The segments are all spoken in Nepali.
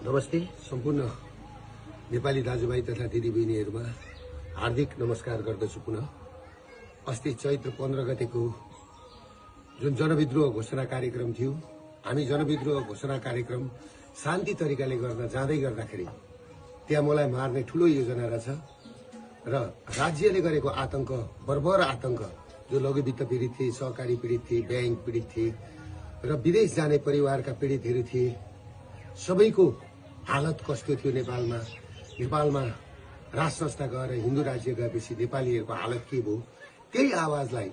नमस्ते सम्पूर्ण नेपाली दाजुभाइ तथा दिदीबहिनीहरुमा हार्दिक नमस्कार गर्दछु। पुनः अस्ति चैत्र 15 गतेको जुन जनविद्रोह घोषणा कार्यक्रम थियो, हामी जनविद्रोह घोषणा कार्यक्रम शान्ति तरिकाले गर्न जाँदै गर्दाखेरि त्यहाँ मलाई मार्ने ठूलो योजना रहेछ र राज्यले गरेको आतंक, बर्बर आतंक, जो लघुवित्त पीडित थिए, सहकारी पीडित थिए, बैंक पीडित थिए र विदेश जाने परिवारका पीडितहरू थिए, सबैको हालत कस्तो थियो। नेपालमा राज संस्था गएर हिन्दू राज्य गएपछि नेपालीहरूको हालत के भयो, त्यही आवाजलाई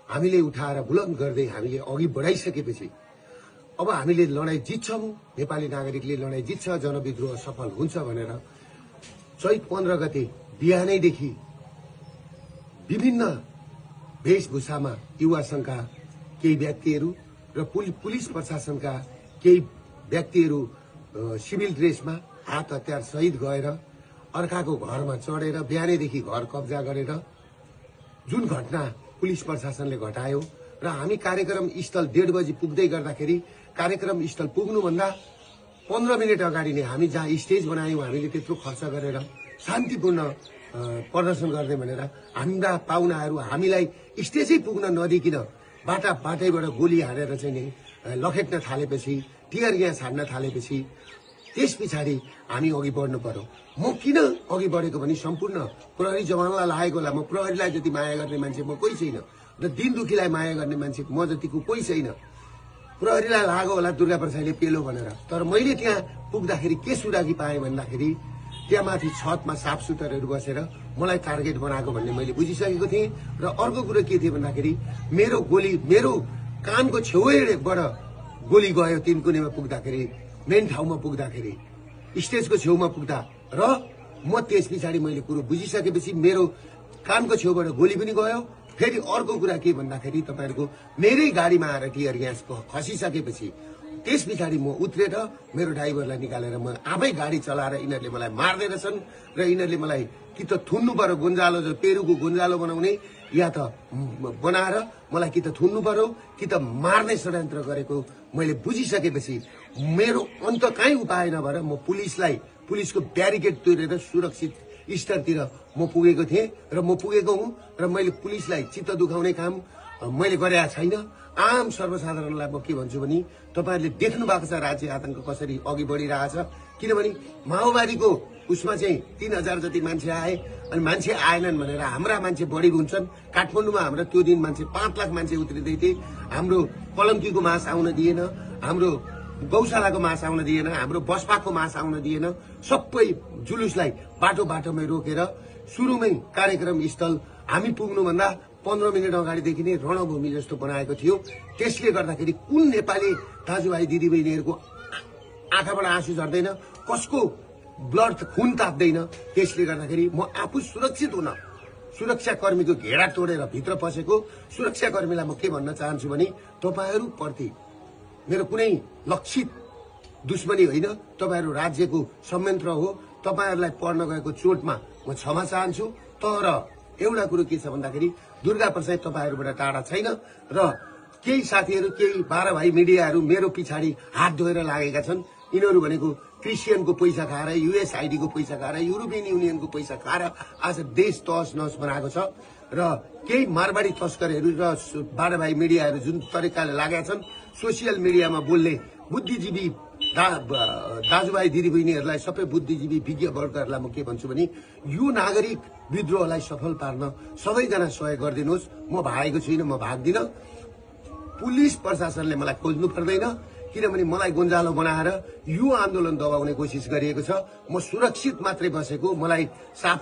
हामीले उठाएर बुलन्द गर्दै हामीले अघि बढाइसकेपछि अब हामीले लडाई जित्छौं, नेपाली नागरिकले लडाई जित्छ, जनविद्रोह सफल हुन्छ भनेर चैत 15 गते बिहानैदेखि विभिन्न वेशभूषामा युवा संघका केही व्यक्तिहरू र पुलिस प्रशासनका केही व्यक्तिहरू सिभिल ड्रेसमा हात हतियार सहित गएर अर्काको घरमा चढेर बिहानैदेखि घर कब्जा गरेर जुन घटना पुलिस प्रशासनले घटायो र हामी कार्यक्रम स्थल 1:30 बजे पुग्दै गर्दाखेरि कार्यक्रम स्थल पुग्नुभन्दा 15 मिनेट अगाडि नै हामी जहाँ स्टेज बनायौं, हामीले त्यत्रो खर्च गरेर शान्तिपूर्ण प्रदर्शन गर्ने भनेर हाम्रा पाहुनाहरू हामीलाई स्टेजै पुग्न नदिकिन बाटैबाट गोली हानेर चाहिँ नि लखेट्न थालेपछि, टियर ग्यास हान्न थालेपछि त्यस पछाडि हामी अघि बढ्नु पर्यो। म किन अघि बढेको भने सम्पूर्ण प्रहरी जवानलाई लागेको होला। म प्रहरीलाई जति माया गर्ने मान्छे म कोही छैन र दिन दुखीलाई माया गर्ने मान्छे म जतिको कोही छैन। प्रहरीलाई लाग्यो होला दुर्गा प्रसादले पेलो भनेर, तर मैले त्यहाँ पुग्दाखेरि के सुरागी पाएँ भन्दाखेरि त्यहाँ माथि छतमा साफ सुतरहरू बसेर मलाई टार्गेट बनाएको भन्ने मैले बुझिसकेको थिएँ। र अर्को कुरो के थियो भन्दाखेरि मेरो कानको छेउबाट गोली गयो। तिनकुनेमा पुग्दाखेरि, मेन ठाउँमा पुग्दाखेरि, स्टेजको छेउमा पुग्दा र म त्यस पछाडि मैले कुरो बुझिसकेपछि मेरो कानको छेउबाट गोली पनि गयो। फेरि अर्को कुरा के भन्दाखेरि तपाईहरुको मेरै गाडीमा आएर टियर ग्यास खसिसकेपछि त्यस पछाडि म उत्रेर मेरो ड्राइभरलाई निकालेर म आफै गाडी चलाएर यिनीहरूले मलाई मार्दै रहेछन् र यिनीहरूले मलाई कि त थुन्नु पर्यो, गुन्जालो पेरुको गुन्जालो बनाउने, या त बनाएर मलाई कि त थुन्नु पर्यो कि त मार्ने षड्यन्त्र गरेको मैले बुझिसकेपछि मेरो अन्त काहीँ उपाय नभएर म पुलिसको ब्यारिकेड तोडेर सुरक्षित स्तरतिर म पुगेको थिएँ र म पुगेको हुँ र मैले पुलिसलाई चित्त दुखाउने काम मैले गरेका छैन। आम सर्वसाधारणलाई म के भन्छु भने तपाईहरुले देख्नु भएको छ राज्य आतंक कसरी अघि बढिरहेछ। किनभने माओवादीको उसमा चाहिँ 3000 जति मान्छे आए अनि मान्छे आएनन् भनेर हाम्रा मान्छे बढी हुन्छन्। काठमाडौँमा हाम्रो त्यो दिन मान्छे 5 लाख मान्छे उत्रिदै थिए। हाम्रो पलङ्कीको मास आउन दिएन, हाम्रो गौशालाको मास आउन दिएन, हाम्रो बसपाको मास आउन दिएन। सबै जुलुसलाई बाटोमै रोकेर सुरुमै कार्यक्रम स्थल हामी पुग्नुभन्दा 15 मिनेट अगाडिदेखि नै रणभूमि जस्तो बनाएको थियो। त्यसले गर्दाखेरि कुन नेपाली दाजुभाइ दिदीबहिनीहरूको आँखाबाट आँसु झर्दैन, कसको ब्लड खुन ताप्दैन। त्यसले गर्दाखेरि म आफू सुरक्षित हुन सुरक्षाकर्मीको घेरा तोडेर भित्र पसेको सुरक्षाकर्मीलाई म के भन्न चाहन्छु भने तपाईहरु प्रति मेरो कुनै लक्षित दुश्मनी होइन, तपाईहरु राज्यको संयन्त्र हो। तपाईहरुलाई पर्न गएको चोटमा म क्षमा चाहन्छु। तर एउटा कुरो के छ भन्दाखेरि दुर्गा प्रसाद तपाईहरुबाट टाढा छैन र केही साथीहरु, केही 12 भाइ मिडियाहरु मेरो पछाडि हात धोएर लागेका छन्। यिनीहरु भनेको क्रिस्चियनको पैसा खाएर, युएसआईडी को पैसा खाएर, युरोपियन युनियनको पैसा खाएर आज देश तहस नहस बनाएको छ र केही मारवाडी तस्करहरू र 12 भाइ मिडियाहरु जुन तरिकाले लागेका छन् सोशल मिडियामा बोल्ने बुद्धिजीवी दाजुभाइ दिदीबहिनीहरूलाई, सबै बुद्धिजीवी विज्ञ वर्गहरूलाई म के भन्छु भने यो नागरिक विद्रोहलाई सफल पार्न सबैजना सहयोग गरिदिनुहोस्। म भागेको छुइनँ, म भाग्दिन। पुलिस प्रशासनले मलाई खोज्नु पर्दैन, किनभने मलाई गुन्जालो बनाएर यो आन्दोलन दबाउने कोसिस गरिएको छ। म सुरक्षित मात्रै बसेको, मलाई साफ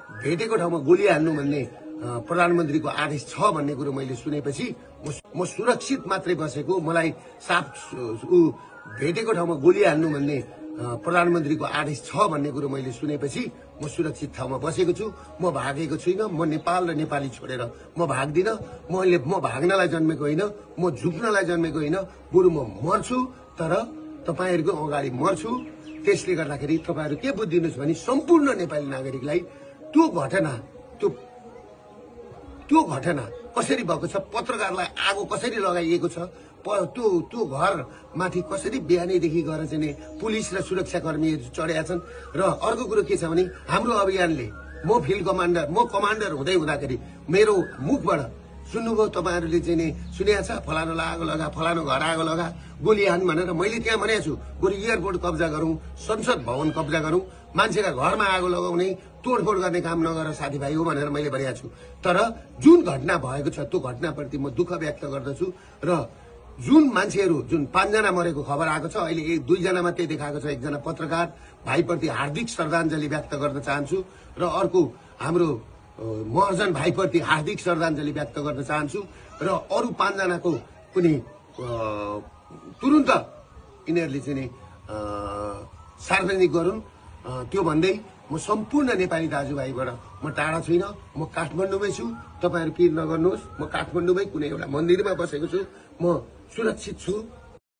भेटेको ठाउँमा गोली हान्नु भन्ने प्रधानमन्त्रीको आदेश छ भन्ने कुरो मैले सुनेपछि म सुरक्षित मात्रै बसेको, मलाई साफ भेटेको ठाउँमा गोली हान्नु भन्ने प्रधानमन्त्रीको आदेश छ भन्ने कुरो मैले सुनेपछि म सुरक्षित ठाउँमा बसेको छु। म भागेको छुइनँ। म नेपाल र नेपाली छोडेर म भाग्दिन। म भाग्नलाई जन्मेको होइन, म झुक्नलाई जन्मेको होइन, बरु म मर्छु तर तपाईहरुको अगाडि मर्छु। त्यसले गर्दाखेरि तपाईहरु के बुझ्दिनुस् भने सम्पूर्ण नेपाली नागरिकलाई त्यो घटना कसरी भएको छ, पत्रकारलाई आगो कसरी लगाइएको छ, त्यो घर माथि कसरी बिहानैदेखि गएर चाहिँ नि पुलिस र सुरक्षाकर्मीहरू चढेका छन्। र अर्को कुरो के छ भने हाम्रो अभियानले म फिल्ड कमान्डर हुँदै हुँदाखेरि मेरो मुखबाट सुन्नुभयो तपाईहरुले चाहिँ नि सुनेको छ फलानो आगो लगा फलानो घर आगो लगा गोली हान भनेर मैले त्यहाँ भनेको छु गोली एयरपोर्ट कब्जा गरौं संसद भवन कब्जा गरौं मान्छेका घरमा आगो लगाउने तोडफोड गर्ने काम नगर साथीभाइ हो भनेर मैले भनेको छु। तर जुन घटना भएको छ त्यो घटनाप्रति म दुःख व्यक्त गर्दछु र जुन मान्छेहरू जुन 5 जना मरेको खबर आएको छ अहिले 2 जना मात्रै देखाएको छ। एकजना पत्रकार भाइप्रति हार्दिक श्रद्धाञ्जली व्यक्त गर्न चाहन्छु र अर्को हाम्रो महर्जन भाइप्रति हार्दिक श्रद्धाञ्जली व्यक्त गर्न चाहन्छु र अरु 5 जनाको पनि तुरुन्त यिनीहरूले चाहिँ सार्वजनिक गरून्। त्यो भन्दै म सम्पूर्ण नेपाली दाजुभाइबाट म टाढा छैन, म काठमाडौँमै छु। तपाईहरु पिर नगर्नुहोस्, म काठमाडौँमै कुनै एउटा मन्दिरमा बसेको छु, म सुरक्षित छु।